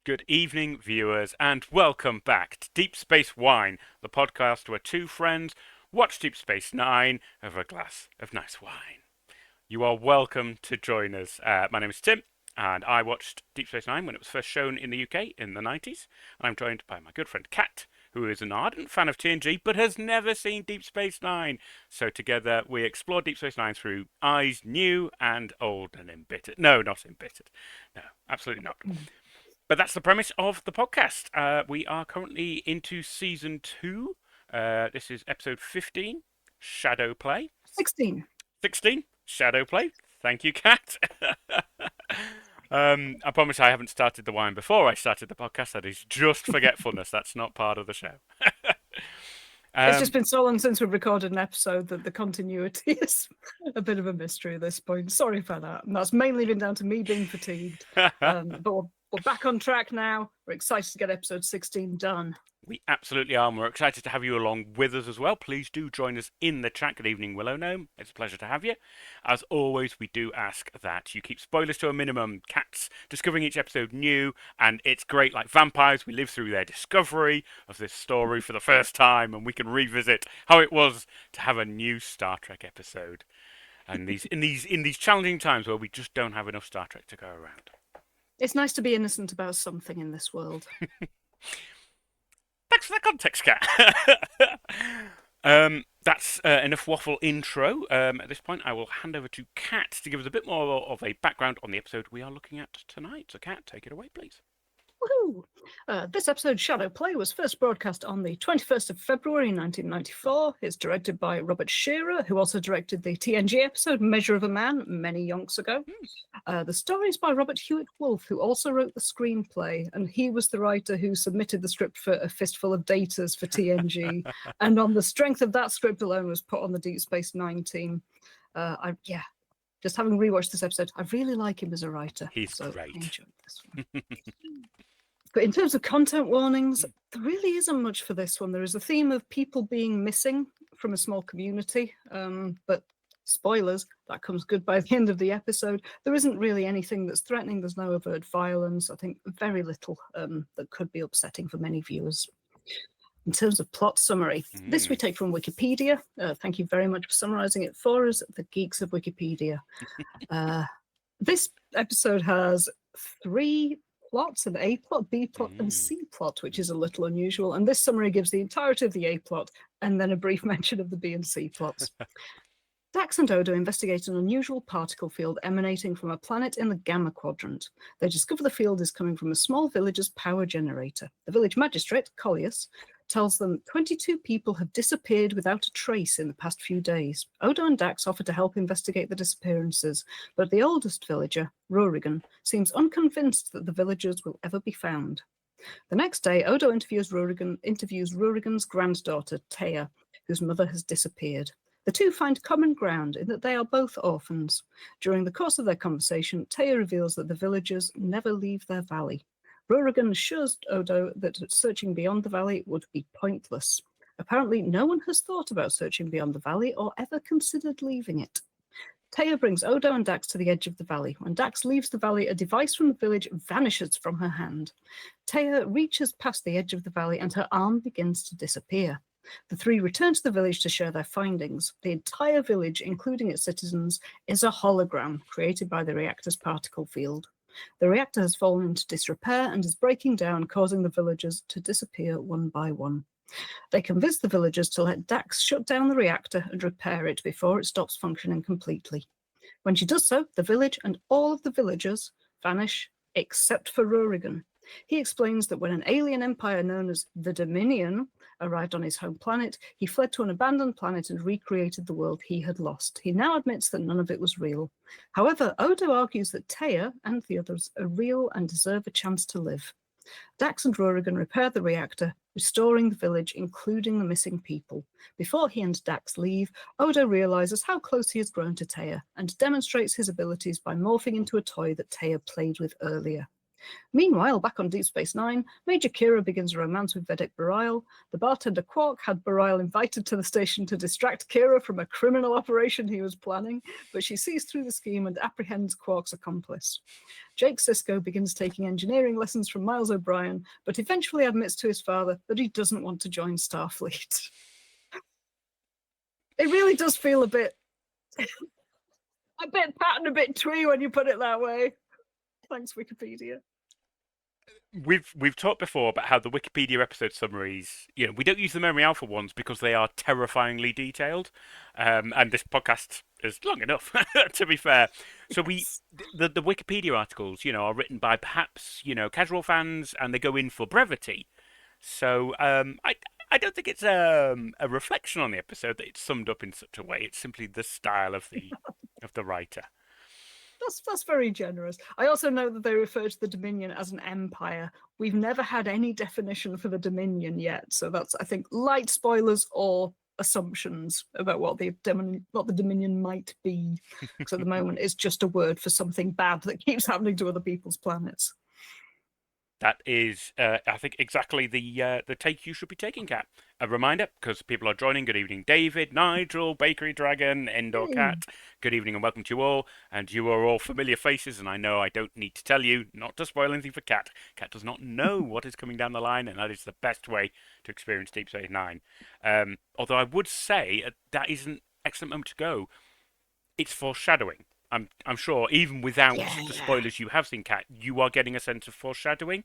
Good evening, viewers, and welcome back to Deep Space Wine, the podcast where two friends watch Deep Space Nine over a glass of nice wine. You are welcome to join us. My name is Tim, and I watched Deep Space Nine when it was first shown in the UK in the 90s. And I'm joined by my good friend Kat, who is an ardent fan of TNG but has never seen Deep Space Nine. So together we explore Deep Space Nine through eyes new and old and embittered. No, not embittered. No, absolutely not. But that's the premise of the podcast. We are currently into season 2. This is episode 15, Shadowplay. 16. 16, Shadowplay. Thank you, Kat. I promise I haven't started the wine before I started the podcast. That is just forgetfulness. That's not part of the show. It's just been so long since we've recorded an episode that the continuity is a bit of a mystery at this point. Sorry for that. And that's mainly been down to me being fatigued. But we're back on track now. We're excited to get episode 16 done. We absolutely are, and we're excited to have you along with us as well. Please do join us in the chat. Good evening, Willow Gnome. It's a pleasure to have you. As always, we do ask that you keep spoilers to a minimum. Cats discovering each episode new, and it's great. Like vampires, we live through their discovery of this story for the first time, and we can revisit how it was to have a new Star Trek episode. And in these challenging times where we just don't have enough Star Trek to go around. It's nice to be innocent about something in this world. Thanks for the context, Kat. That's enough waffle intro. At this point, I will hand over to Kat to give us a bit more of a background on the episode we are looking at tonight. So, Kat, take it away, please. Woohoo! This episode, Shadowplay, was first broadcast on the 21st of February 1994. It's directed by Robert Shearer, who also directed the TNG episode Measure of a Man many yonks ago. The story is by Robert Hewitt Wolfe, who also wrote the screenplay, and he was the writer who submitted the script for A Fistful of Datas for TNG, and on the strength of that script alone was put on the Deep Space Nine team. Just having rewatched this episode, I really like him as a writer. He's great. I enjoyed this one. But in terms of content warnings, there really isn't much for this one. There is a theme of people being missing from a small community, but spoilers, that comes good by the end of the episode. There isn't really anything that's threatening. There's no overt violence. I think very little that could be upsetting for many viewers. In terms of plot summary, this we take from Wikipedia. Thank you very much for summarising it for us, the geeks of Wikipedia. This episode has 3 plots: an A plot, B plot, and C plot, which is a little unusual. And this summary gives the entirety of the A plot and then a brief mention of the B and C plots. Dax and Odo investigate an unusual particle field emanating from a planet in the Gamma Quadrant. They discover the field is coming from a small village's power generator. The village magistrate, Collius, tells them 22 people have disappeared without a trace in the past few days. Odo and Dax offer to help investigate the disappearances, but the oldest villager, Rorigan, seems unconvinced that the villagers will ever be found. The next day, Odo interviews Rorigan's granddaughter, Taya, whose mother has disappeared. The two find common ground in that they are both orphans. During the course of their conversation, Taya reveals that the villagers never leave their valley. Rorigan assures Odo that searching beyond the valley would be pointless. Apparently, no one has thought about searching beyond the valley or ever considered leaving it. Taya brings Odo and Dax to the edge of the valley. When Dax leaves the valley, a device from the village vanishes from her hand. Taya reaches past the edge of the valley and her arm begins to disappear. The three return to the village to share their findings. The entire village, including its citizens, is a hologram created by the reactor's particle field. The reactor has fallen into disrepair and is breaking down, causing the villagers to disappear one by one. They convince the villagers to let Dax shut down the reactor and repair it before it stops functioning completely. When she does so, the village and all of the villagers vanish, except for Rorigan. He explains that when an alien empire known as the Dominion arrived on his home planet, he fled to an abandoned planet and recreated the world he had lost. He now admits that none of it was real. However, Odo argues that Taya and the others are real and deserve a chance to live. Dax and Rorigan repair the reactor, restoring the village, including the missing people. Before he and Dax leave, Odo realizes how close he has grown to Taya and demonstrates his abilities by morphing into a toy that Taya played with earlier. Meanwhile, back on Deep Space Nine, Major Kira begins a romance with Vedek Bareil. The bartender Quark had Bareil invited to the station to distract Kira from a criminal operation he was planning, but she sees through the scheme and apprehends Quark's accomplice. Jake Sisko begins taking engineering lessons from Miles O'Brien, but eventually admits to his father that he doesn't want to join Starfleet. It really does feel a bit pat and a bit twee when you put it that way. Thanks, Wikipedia. We've talked before about how the Wikipedia episode summaries, we don't use the Memory Alpha ones because they are terrifyingly detailed, and this podcast is long enough, to be fair. So the Wikipedia articles, are written by perhaps casual fans, and they go in for brevity. So I don't think it's a reflection on the episode that it's summed up in such a way. It's simply the style of the writer. That's very generous. I also know that they refer to the Dominion as an empire. We've never had any definition for the Dominion yet, so that's, I think, light spoilers or assumptions about what the Dominion might be. Because at the moment, it's just a word for something bad that keeps happening to other people's planets. That is, I think, exactly the take you should be taking, Kat. A reminder, because people are joining. Good evening, David, Nigel, Bakery Dragon, Endor Cat. Good evening and welcome to you all. And you are all familiar faces, and I know I don't need to tell you not to spoil anything for Kat. Kat does not know what is coming down the line, and that is the best way to experience Deep Space Nine. Although I would say that is an excellent moment to go. It's foreshadowing. I'm sure, even without the spoilers you have seen, Kat, you are getting a sense of foreshadowing.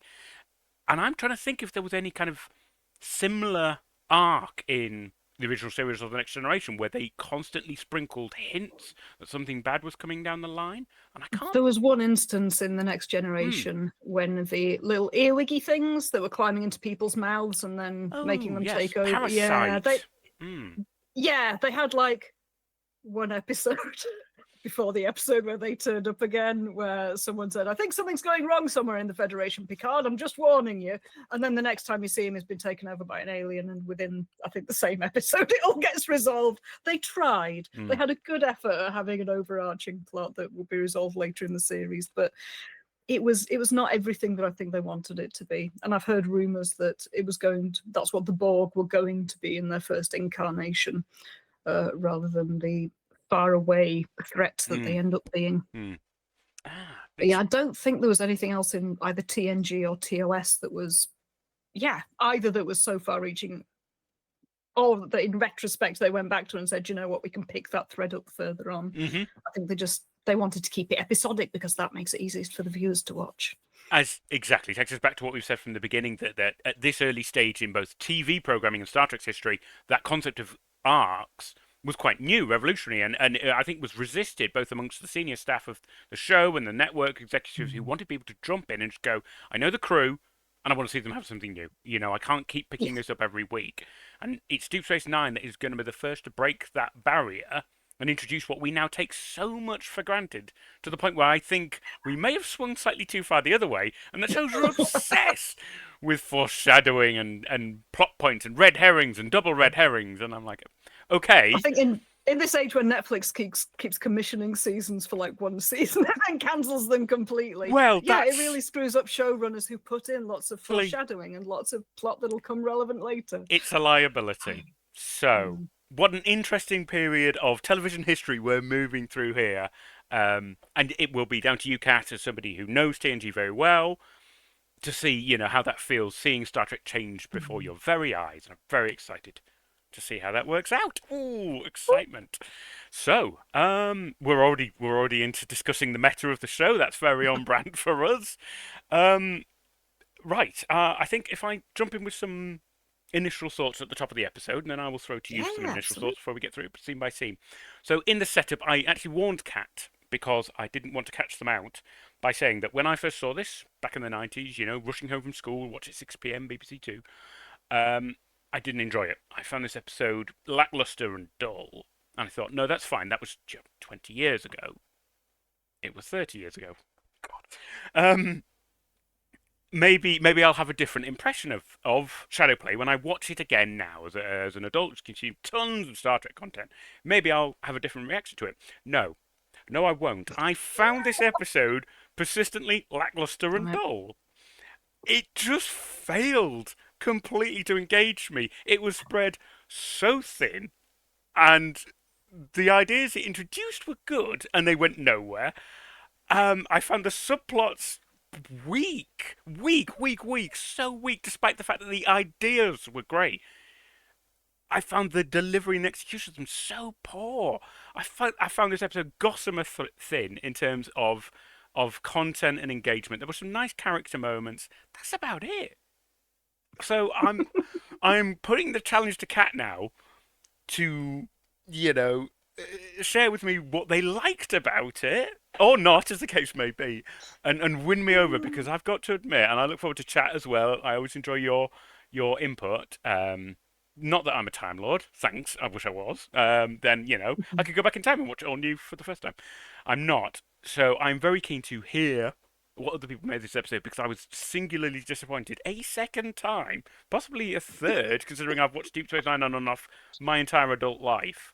And I'm trying to think if there was any kind of similar arc in the original series of The Next Generation where they constantly sprinkled hints that something bad was coming down the line. And I can't. There was one instance in The Next Generation when the little earwiggy things that were climbing into people's mouths and then making them take over. Parasite. They had like one episode before the episode where they turned up again, where someone said, I think something's going wrong somewhere in the Federation, Picard, I'm just warning you. And then the next time you see him, he's been taken over by an alien, and within, I think, the same episode, it all gets resolved. They tried. They had a good effort at having an overarching plot that will be resolved later in the series, but it was not everything that I think they wanted it to be. And I've heard rumours that that's what the Borg were going to be in their first incarnation, rather than the far away threats that they end up being. I don't think there was anything else in either TNG or TOS that was, either that was so far reaching, or that in retrospect they went back to and said, you know what, we can pick that thread up further on. I think they wanted to keep it episodic because that makes it easiest for the viewers to watch. Exactly. Takes us back to what we've said from the beginning, that at this early stage in both TV programming and Star Trek's history, that concept of arcs was quite new, revolutionary, and I think was resisted both amongst the senior staff of the show and the network executives who wanted people to jump in and just go, I know the crew, and I want to see them have something new. I can't keep picking this up every week. And it's Deep Space Nine that is going to be the first to break that barrier and introduce what we now take so much for granted, to the point where I think we may have swung slightly too far the other way, and the shows are obsessed with foreshadowing and plot points and red herrings and double red herrings, and I'm like, okay. I think in this age when Netflix keeps commissioning seasons for like one season and then cancels them completely. Well, it really screws up showrunners who put in lots of foreshadowing and lots of plot that'll come relevant later. It's a liability. So, what an interesting period of television history we're moving through here. And it will be down to you, Kat, as somebody who knows TNG very well, to see, how that feels, seeing Star Trek change before your very eyes. And I'm very excited to see how that works out. Ooh, excitement. So, we're already into discussing the meta of the show. That's very on brand for us. Right. I think if I jump in with some initial thoughts at the top of the episode, and then I will throw to you some initial thoughts before we get through it scene by scene. So, in the setup, I actually warned Kat, because I didn't want to catch them out, by saying that when I first saw this, back in the 90s, rushing home from school, watch at 6 p.m, BBC Two, I didn't enjoy it. I found this episode lackluster and dull. And I thought, no, that's fine. That was 20 years ago. It was 30 years ago. God. Maybe I'll have a different impression of Shadowplay when I watch it again now as an adult who's consumed tons of Star Trek content. Maybe I'll have a different reaction to it. No, I won't. I found this episode persistently lackluster and dull. It just failed completely to engage me. It was spread so thin, and the ideas it introduced were good, and they went nowhere. I found the subplots weak, so weak, despite the fact that the ideas were great. I found the delivery and execution of them so poor. I found this episode gossamer thin in terms of content and engagement. There were some nice character moments. That's about it. So I'm putting the challenge to Kat now to, you know, share with me what they liked about it, or not, as the case may be, and win me over, because I've got to admit, and I look forward to chat as well. I always enjoy your input. Not that I'm a Time Lord, thanks. I wish I was. Then I could go back in time and watch it all new for the first time. I'm not, so I'm very keen to hear what other people made this episode, because I was singularly disappointed a second time, possibly a third, considering I've watched Deep Space Nine on and off my entire adult life.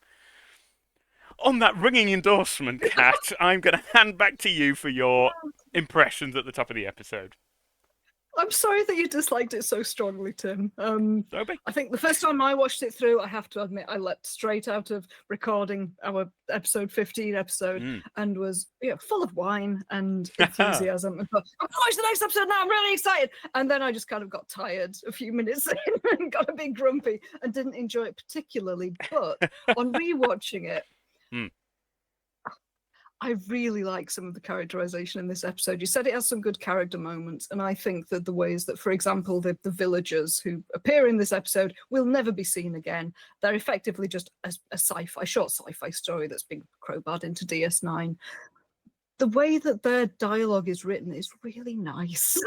On that ringing endorsement, Kat, I'm going to hand back to you for your impressions at the top of the episode. I'm sorry that you disliked it so strongly, Tim. So be. I think the first time I watched it through, I have to admit, I leapt straight out of recording our episode 15 episode and was full of wine and enthusiasm. And thought, I'm going to watch the next episode now, I'm really excited. And then I just kind of got tired a few minutes in and got a bit grumpy and didn't enjoy it particularly. But on rewatching it, I really like some of the characterization in this episode. You said it has some good character moments, and I think that the ways that, for example, the villagers who appear in this episode will never be seen again. They're effectively just a short sci-fi story that's been crowbarred into DS9. The way that their dialogue is written is really nice.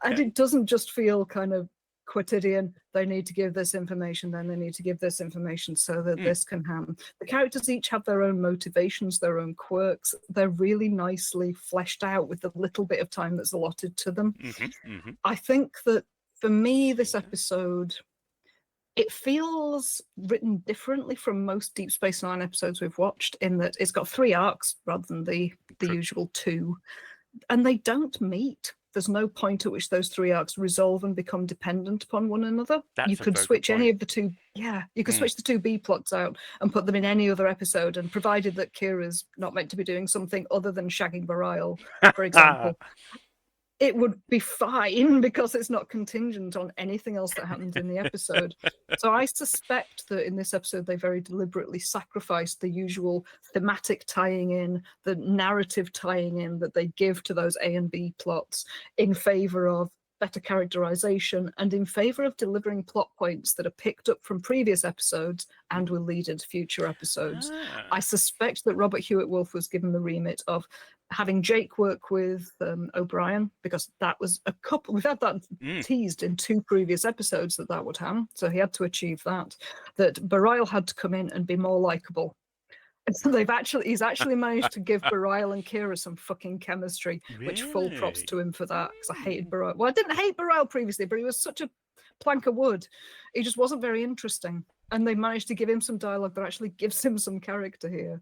And it doesn't just feel kind of quotidian. They need to give this information, then they need to give this information so that this can happen. The characters each have their own motivations, their own quirks. They're really nicely fleshed out with the little bit of time that's allotted to them. I think that for me, this episode, it feels written differently from most Deep Space Nine episodes we've watched, in that it's got 3 arcs rather than the usual 2, and they don't meet. There's no point at which those 3 arcs resolve and become dependent upon one another. You could switch any of the 2. Yeah, you could switch the 2 B plots out and put them in any other episode, and provided that Kira's not meant to be doing something other than shagging Bareil, for example, it would be fine, because it's not contingent on anything else that happens in the episode. So I suspect that in this episode, they very deliberately sacrificed the usual thematic tying in, the narrative tying in that they give to those A and B plots, in favor of better characterization and in favor of delivering plot points that are picked up from previous episodes and will lead into future episodes. I suspect that Robert Hewitt Wolf was given the remit of having Jake work with O'Brien, because that was a couple. We've had that teased in 2 previous episodes that would happen. So he had to achieve that. That Bareil had to come in and be more likable. And so he's actually managed to give Bareil and Kira some fucking chemistry, which full props to him for that, because I hated Bareil. Well, I didn't hate Bareil previously, but he was such a plank of wood. He just wasn't very interesting. And they managed to give him some dialogue that actually gives him some character here.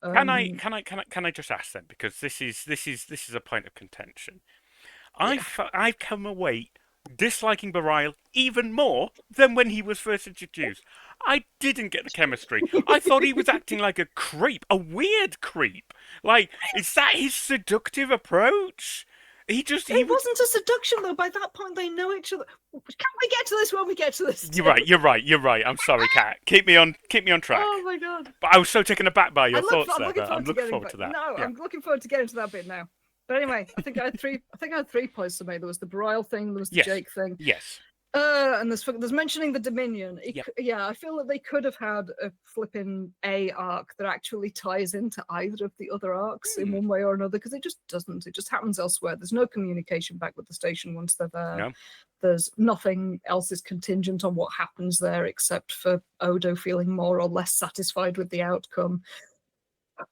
Can I just ask then, because this is a point of contention. I've come away disliking Bareil even more than when he was first introduced. I didn't get the chemistry. I thought he was acting like a creep, a weird creep. Like, is that his seductive approach? It wasn't a seduction, though. By that point, they know each other. Can't we get to this when we get to this? You're right. I'm sorry, Kat. Keep me on track. Oh my god! But I was so taken aback by your thoughts there. I'm looking forward to that. No, yeah. I'm looking forward to getting to that bit now. But anyway, I think I had 3 points to make. There was the Bareil thing. There was the Jake thing. Yes. And there's mentioning the Dominion. I feel that they could have had a flipping A arc that actually ties into either of the other arcs in one way or another, because it just doesn't. It just happens elsewhere. There's no communication back with the station once they're there. No. There's nothing else is contingent on what happens there, except for Odo feeling more or less satisfied with the outcome.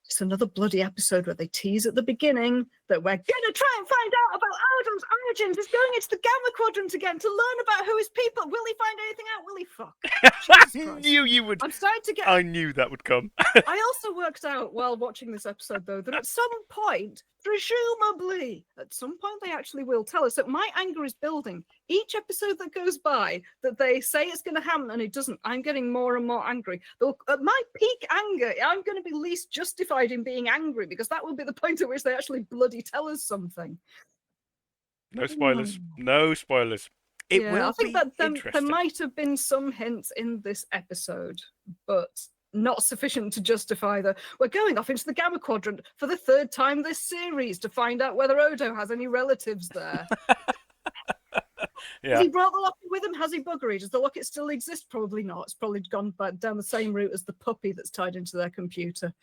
It's another bloody episode where they tease at the beginning that we're going to try and find out about Odo's origins. He's going into the Gamma Quadrant again to learn about who his people. Will he find anything out? Will he fuck? I knew you would. I'm starting to get. I knew that would come. I also worked out while watching this episode, though, that at some point, presumably, at some point, they actually will tell us that my anger is building. Each episode that goes by that they say it's going to happen and it doesn't, I'm getting more and more angry. At my peak anger, I'm going to be least justified in being angry because that will be the point at which they actually bloody tell us something. No spoilers. No spoilers. It will I think be that there might have been some hints in this episode, but not sufficient to justify we're going off into the Gamma Quadrant for the third time this series to find out whether Odo has any relatives there. Yeah. Has he brought the locket with him? Has he buggery? Does the locket still exist? Probably not. It's probably gone back down the same route as the puppy that's tied into their computer.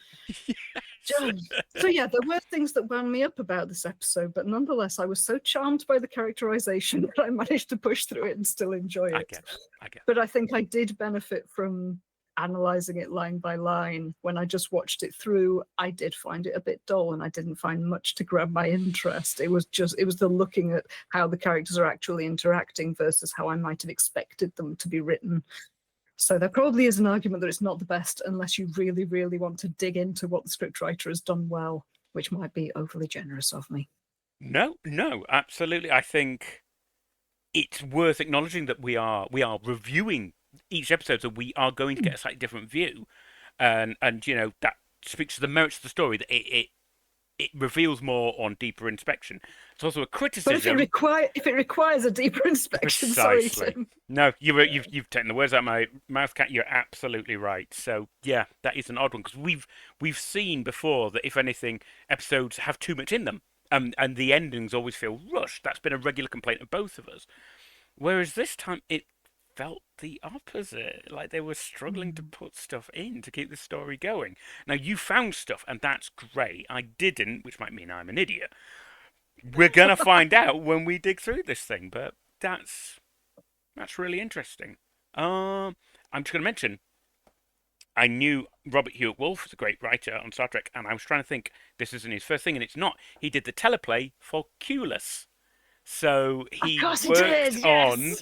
So yeah, there were things that wound me up about this episode, but nonetheless, I was so charmed by the characterization that I managed to push through it and still enjoy it. I get it. But I think I did benefit from analyzing it line by line. When I just watched it through, I did find it a bit dull and I didn't find much to grab my interest. It was the looking at how the characters are actually interacting versus how I might have expected them to be written. So there probably is an argument that it's not the best unless you really, really want to dig into what the scriptwriter has done well, which might be overly generous of me. No, absolutely. I think it's worth acknowledging that we are reviewing each episode, so we are going to get a slightly different view, and that speaks to the merits of the story. That it reveals more on deeper inspection. It's also a criticism. But if it requires a deeper inspection, precisely. Sorry, Tim. No, you've taken the words out of my mouth, Kat. You're absolutely right. So yeah, that is an odd one because we've seen before that if anything, episodes have too much in them, and the endings always feel rushed. That's been a regular complaint of both of us. Whereas this time it felt the opposite. Like they were struggling to put stuff in to keep the story going. Now you found stuff, and that's great. I didn't, which might mean I'm an idiot. We're gonna find out when we dig through this thing, but that's really interesting. I'm just gonna mention I knew Robert Hewitt Wolfe was a great writer on Star Trek, and I was trying to think this isn't his first thing, and it's not. He did the teleplay for Culus. So he worked on,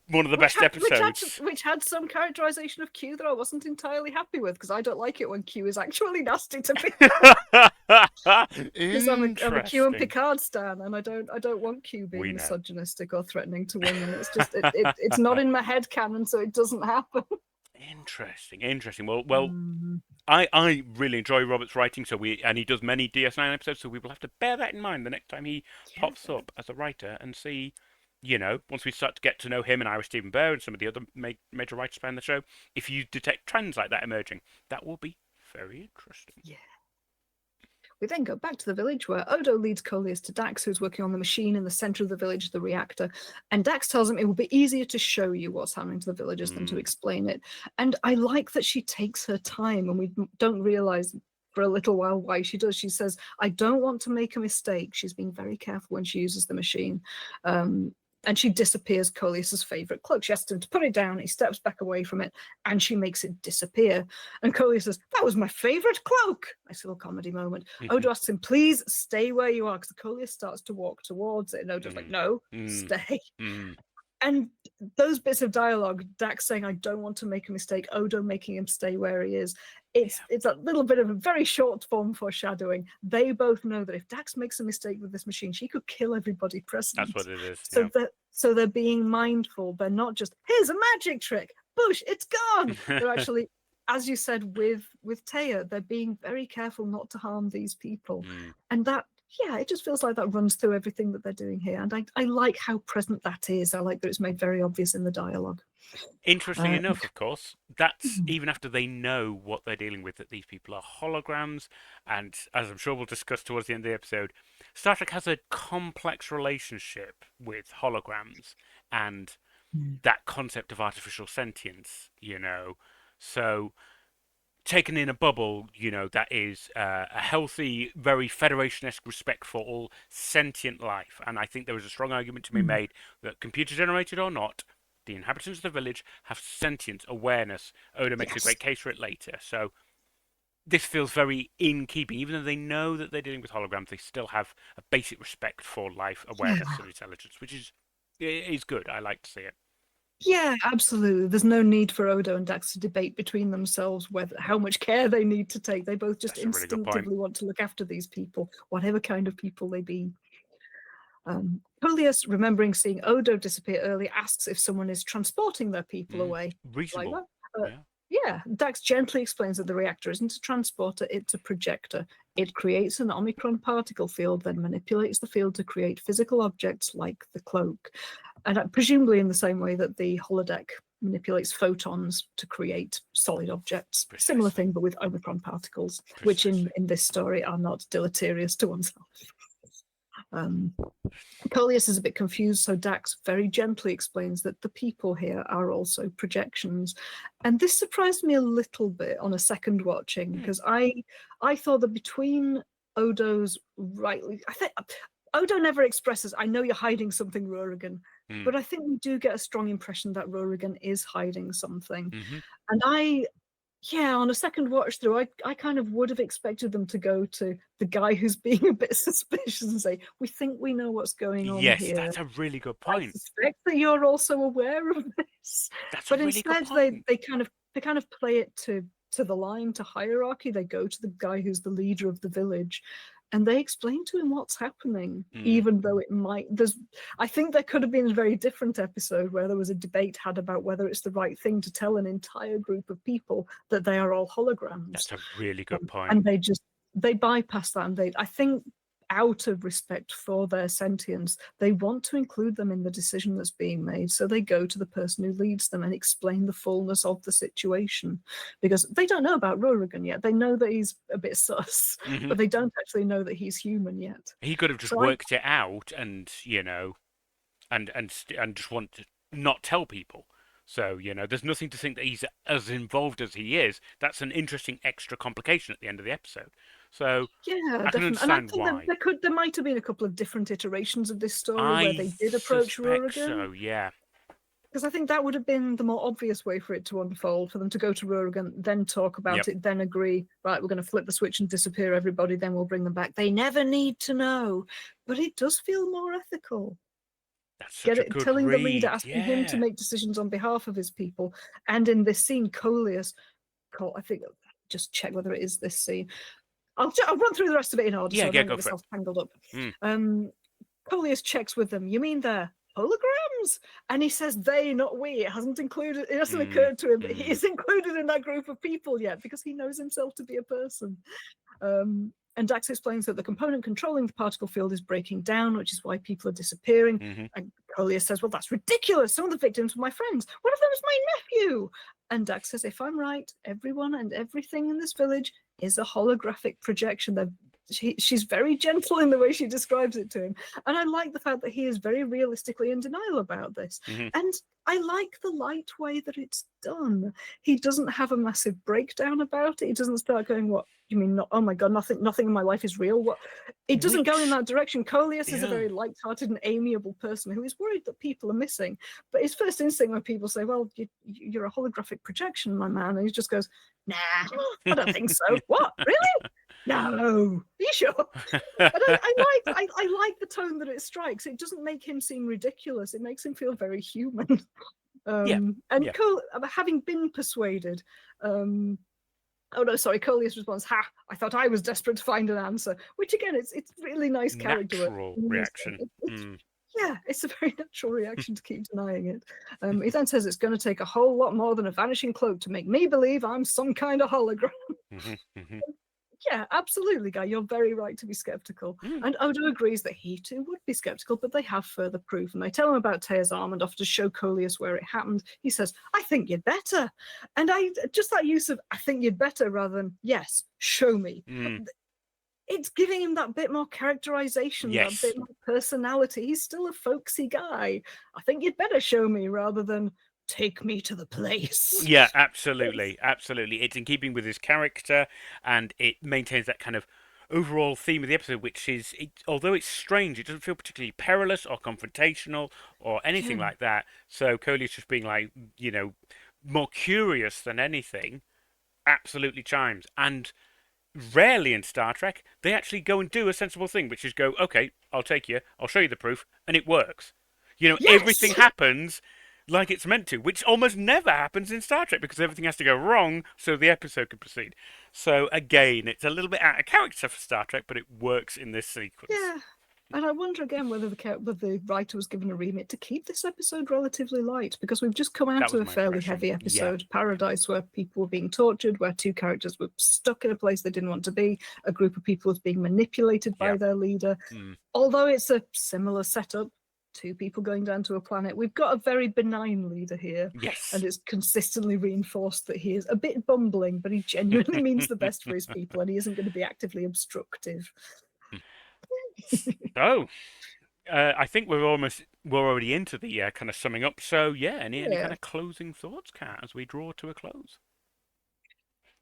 one of the best episode. Which had some characterization of Q that I wasn't entirely happy with, because I don't like it when Q is actually nasty to Picard. Because I'm a Q and Picard stan, and I don't want Q being misogynistic or threatening to women. It's just it's not in my head canon, so it doesn't happen. Interesting. Well, I really enjoy Robert's writing, and he does many DS9 episodes, so we will have to bear that in mind the next time he pops up as a writer and see, once we start to get to know him and Ira Stephen Bear and some of the other major writers behind the show, if you detect trends like that emerging, that will be very interesting. Yeah. We then go back to the village where Odo leads Coleus to Dax, who's working on the machine in the center of the village, the reactor. And Dax tells him it will be easier to show you what's happening to the villagers than to explain it. And I like that she takes her time, and we don't realize for a little while why she does. She says, I don't want to make a mistake. She's being very careful when she uses the machine. And she disappears Coleus's favorite cloak. She asks him to put it down. He steps back away from it, and she makes it disappear. And Coleus says, that was my favorite cloak. Nice little comedy moment. Odo asks him, please stay where you are, because Coleus starts to walk towards it. And Odo's like, no, stay. And those bits of dialogue, Dax saying, I don't want to make a mistake, Odo making him stay where he is. It's a little bit of a very short form foreshadowing. They both know that if Dax makes a mistake with this machine, she could kill everybody present. That's what it is. So they're being mindful. They're not just, here's a magic trick, boosh, it's gone. They're actually, as you said with Taya, they're being very careful not to harm these people. And that, it just feels like that runs through everything that they're doing here. And I like how present that is. I like that it's made very obvious in the dialogue. Interesting enough, of course, that's even after they know what they're dealing with, that these people are holograms. And as I'm sure we'll discuss towards the end of the episode, Star Trek has a complex relationship with holograms and that concept of artificial sentience, So taken in a bubble, that is a healthy, very Federation-esque respect for all sentient life. And I think there is a strong argument to be made that computer-generated or not, the inhabitants of the village have sentience, awareness. Odo makes a great case for it later. So this feels very in keeping. Even though they know that they're dealing with holograms, they still have a basic respect for life, awareness, Yeah. and intelligence, which is good. I like to see it. Yeah, absolutely. There's no need for Odo and Dax to debate between themselves whether how much care they need to take. They both just That's a really good point. instinctively want to look after these people, whatever kind of people they be. Coleus, remembering seeing Odo disappear early, asks if someone is transporting their people away. Like Reasonable. that. Yeah. Yeah, Dax gently explains that the reactor isn't a transporter, it's a projector. It creates an Omicron particle field, then manipulates the field to create physical objects like the cloak. And presumably in the same way that the holodeck manipulates photons to create solid objects. Precisely. Similar thing, but with Omicron particles, which in this story are not deleterious to oneself. Coleus is a bit confused, so Dax very gently explains that the people here are also projections. And this surprised me a little bit on a second watching, because I thought that between Odo's rightly, I think Odo never expresses, I know you're hiding something, Rurigan, but I think we do get a strong impression that Rurigan is hiding something. And yeah, on a second watch through, I kind of would have expected them to go to the guy who's being a bit suspicious and say, we think we know what's going on Yes, here. that's a really good I point. suspect that you're also aware of this. That's But a really good instead point. they kind of play it to the line, to hierarchy. They go to the guy who's the leader of the village and they explain to him what's happening, even though it might I think there could have been a very different episode where there was a debate had about whether it's the right thing to tell an entire group of people that they are all holograms. That's a really good point. And they bypass that, and I think out of respect for their sentience, they want to include them in the decision that's being made. So they go to the person who leads them and explain the fullness of the situation, because they don't know about Rurigan yet. They know that he's a bit sus, but they don't actually know that he's human yet. He could have just worked it out, and and just want to not tell people. So there's nothing to think that he's as involved as he is. That's an interesting extra complication at the end of the episode. So yeah, I can understand why. There might have been a couple of different iterations of this story where they did approach Rurigan. So yeah, because I think that would have been the more obvious way for it to unfold, for them to go to Rurigan, then talk about it, then agree, right, we're going to flip the switch and disappear everybody, then we'll bring them back. They never need to know, but it does feel more ethical. That's such a good telling read. The leader, asking him to make decisions on behalf of his people. And in this scene, Coleus, I think, just check whether it is this scene. I'll run through the rest of it in order, so I don't get myself tangled up. Coleus checks with them. You mean they're holograms? And he says they, not we. It hasn't occurred to him that he is included in that group of people yet, because he knows himself to be a person. And Dax explains that the component controlling the particle field is breaking down, which is why people are disappearing. And Coleus says, well, that's ridiculous. Some of the victims were my friends. One of them is my nephew. And Dax says, if I'm right, everyone and everything in this village is a holographic projection. She's very gentle in the way she describes it to him. And I like the fact that he is very realistically in denial about this. And I like the light way that it's done. He doesn't have a massive breakdown about it. He doesn't start going, what, you mean, not, oh my God, nothing in my life is real? What? It doesn't go in that direction. Coleus is a very light-hearted and amiable person who is worried that people are missing. But his first instinct when people say, well, you're a holographic projection, my man, and he just goes, nah, I don't think so. What, really? No, are you sure? But I like the tone that it strikes. It doesn't make him seem ridiculous. It makes him feel very human. Cole, having been persuaded, oh no, sorry, Coleus responds, ha, I thought I was desperate to find an answer, which again, it's really nice character natural reaction. Yeah, it's a very natural reaction to keep denying it. He then says it's going to take a whole lot more than a vanishing cloak to make me believe I'm some kind of hologram. Yeah, absolutely, Guy. You're very right to be skeptical. And Odo agrees that he too would be skeptical, but they have further proof. And they tell him about Tea's arm and offer to show Coleus where it happened. He says, I think you'd better. And just that use of, I think you'd better, rather than, yes, show me. It's giving him that bit more characterization, that bit more personality. He's still a folksy guy. I think you'd better show me, rather than take me to the place. Yeah, absolutely. It's in keeping with his character, and it maintains that kind of overall theme of the episode, which is, although it's strange, it doesn't feel particularly perilous or confrontational or anything like that. So Coleus just being like, more curious than anything, absolutely chimes. And rarely in Star Trek, they actually go and do a sensible thing, which is go, okay, I'll take you, I'll show you the proof, and it works. Yes. Everything happens like it's meant to, which almost never happens in Star Trek because everything has to go wrong so the episode can proceed. So again, it's a little bit out of character for Star Trek, but it works in this sequence. Yeah. And I wonder again whether the writer was given a remit to keep this episode relatively light, because we've just come That out was of a my fairly impression. heavy Yeah. episode, Paradise, where people were being tortured, where two characters were stuck in a place they didn't want to be, a group of people was being manipulated by Yeah. their leader. Although it's a similar setup, two people going down to a planet, we've got a very benign leader here. Yes. And it's consistently reinforced that he is a bit bumbling, but he genuinely means the best for his people, and he isn't going to be actively obstructive. So, I think we're already into the kind of summing up. So yeah, any kind of closing thoughts, Kat, as we draw to a close?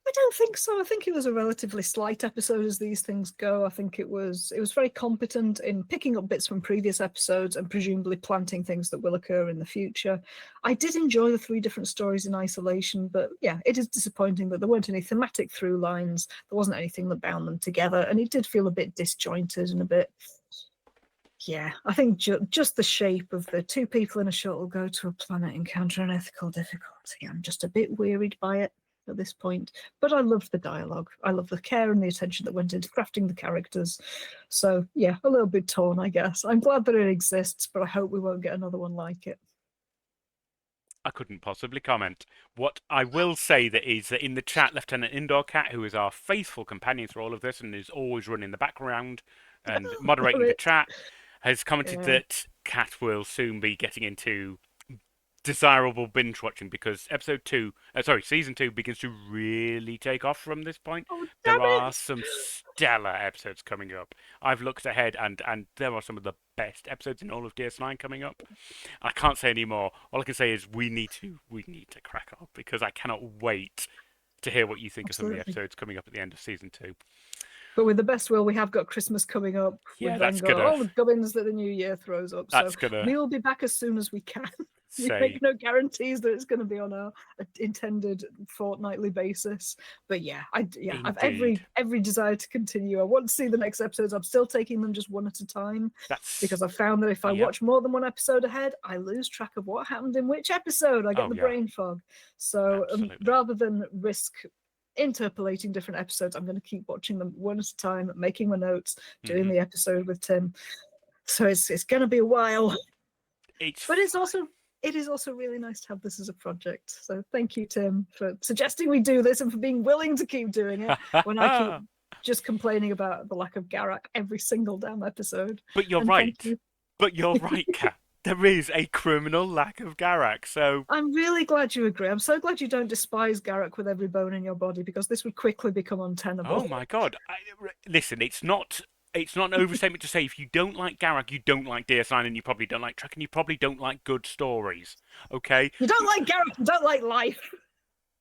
I don't think so. I think it was a relatively slight episode as these things go. I think it was very competent in picking up bits from previous episodes and presumably planting things that will occur in the future. I did enjoy the 3 different stories in isolation, but yeah, it is disappointing that there weren't any thematic through lines. There wasn't anything that bound them together, and it did feel a bit disjointed and a bit. Yeah, I think just the shape of the 2 people in a shuttle go to a planet, encounter an ethical difficulty. I'm just a bit wearied by it at this point, but I loved the dialogue. I love the care and the attention that went into crafting the characters. So yeah, a little bit torn, I guess. I'm glad that it exists, but I hope we won't get another one like it. I couldn't possibly comment. What I will say that is that in the chat, Lieutenant Indoor Cat, who is our faithful companion through all of this and is always running the background and moderating the chat, has commented that Cat will soon be getting into desirable binge watching because season 2 begins to really take off from this point. There are some stellar episodes coming up. I've looked ahead and there are some of the best episodes in all of DS9 coming up. I can't say any more. All I can say is we need to crack up because I cannot wait to hear what you think of some of the episodes coming up at the end of season 2. But with the best will, we have got Christmas coming up. Yeah, We've that's then got gonna. all the gubbins that the new year throws up. That's so gonna. we'll be back as soon as we can. We Say make no guarantees that it's going to be on our intended fortnightly basis. But yeah, I've every desire to continue. I want to see the next episodes. I'm still taking them just one at a time. Because I've found that if I watch more than one episode ahead, I lose track of what happened in which episode. I get the brain fog. So rather than risk interpolating different episodes, I'm going to keep watching them one at a time, making my notes, doing the episode with Tim. So it's going to be a while. But it is also really nice to have this as a project. So thank you, Tim, for suggesting we do this and for being willing to keep doing it when I keep just complaining about the lack of Garak every single damn episode. But you're right. But you're right, Kat. There is a criminal lack of Garak, so... I'm really glad you agree. I'm so glad you don't despise Garak with every bone in your body, because this would quickly become untenable. Oh my god. Listen, it's not an overstatement to say if you don't like Garak, you don't like DS9, and you probably don't like Trek, and you probably don't like good stories, okay? You don't like Garak, you don't like life.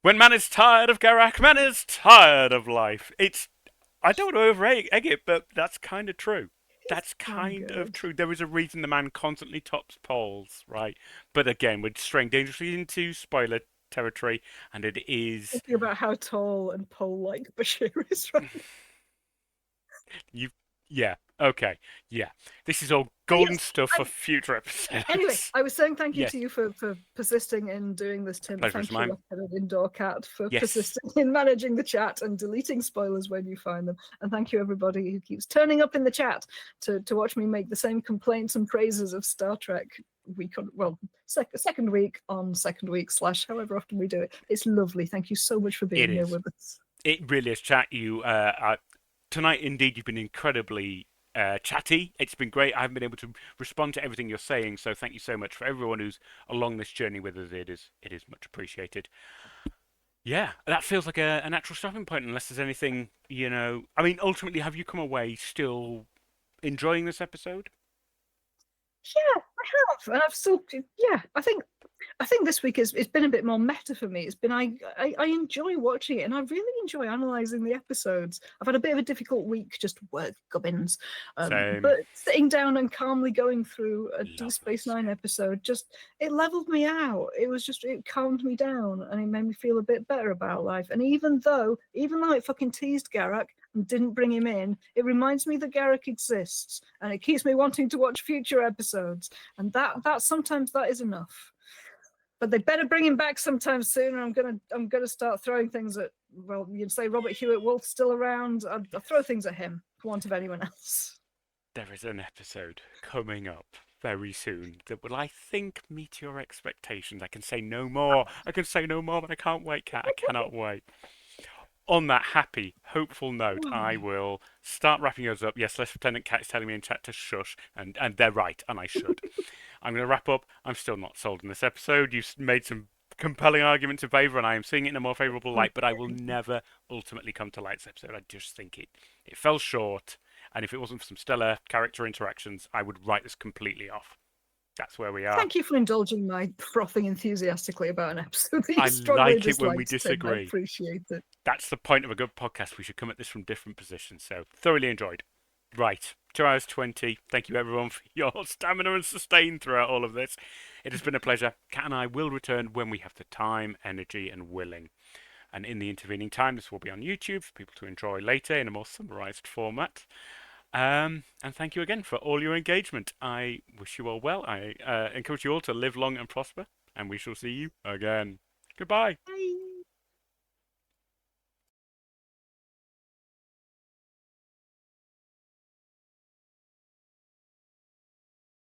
When man is tired of Garak, man is tired of life. I don't want to over-egg it, but that's kind of true. That's kind of true. There is a reason the man constantly tops polls, right? But again, we're straying dangerously into spoiler territory, and it is... Thinking about how tall and pole-like Bashir is, right? Yeah, okay, yeah. This is all golden stuff for future episodes. Anyway, I was saying thank you to you for persisting in doing this, Tim. Thank you, Lieutenant Indoor Cat, for persisting in managing the chat and deleting spoilers when you find them. And thank you, everybody who keeps turning up in the chat to watch me make the same complaints and praises of Star Trek second week on second week / however often we do it. It's lovely. Thank you so much for being here with us. It really is, chat. You tonight, indeed, you've been incredibly chatty. It's been great. I haven't been able to respond to everything you're saying, so thank you so much for everyone who's along this journey with us. It is much appreciated. Yeah, that feels like a natural stopping point, unless there's anything, I mean, ultimately, have you come away still enjoying this episode? Yeah, I have, and I've still, I think this week it's been a bit more meta for me. It's been I enjoy watching it, and I really enjoy analysing the episodes. I've had a bit of a difficult week, just work gubbins, but sitting down and calmly going through a Deep Space Nine episode, it leveled me out. It calmed me down, and it made me feel a bit better about life. And even though it fucking teased Garak, and didn't bring him in, it reminds me that Garrick exists, and it keeps me wanting to watch future episodes. And that sometimes that is enough. But they better bring him back sometime soon. I'm gonna start throwing things at. Well, you'd say Robert Hewitt Wolf's still around. I'll throw things at him for want of anyone else. There is an episode coming up very soon that will, I think, meet your expectations. I can say no more. I can say no more, but I can't wait, Kat. I cannot wait. On that happy, hopeful note, I will start wrapping us up. Yes, Lieutenant Cat is telling me in chat to shush, and they're right, and I should. I'm going to wrap up. I'm still not sold on this episode. You've made some compelling arguments in favour, and I am seeing it in a more favourable light, but I will never ultimately come to like this episode. I just think it fell short, and if it wasn't for some stellar character interactions, I would write this completely off. That's where we are. Thank you for indulging my frothing enthusiastically about an episode that you I strongly like it when we disliked, Tim. disagree. I appreciate it. That's the point of a good podcast. We should come at this from different positions. So, thoroughly enjoyed. Right, 2 hours 20. Thank you, everyone, for your stamina and sustain throughout all of this. It has been a pleasure. Kat and I will return when we have the time, energy, and willing. And in the intervening time, this will be on YouTube for people to enjoy later in a more summarised format. And thank you again for all your engagement. I wish you all well. I encourage you all to live long and prosper. And we shall see you again. Goodbye. Bye.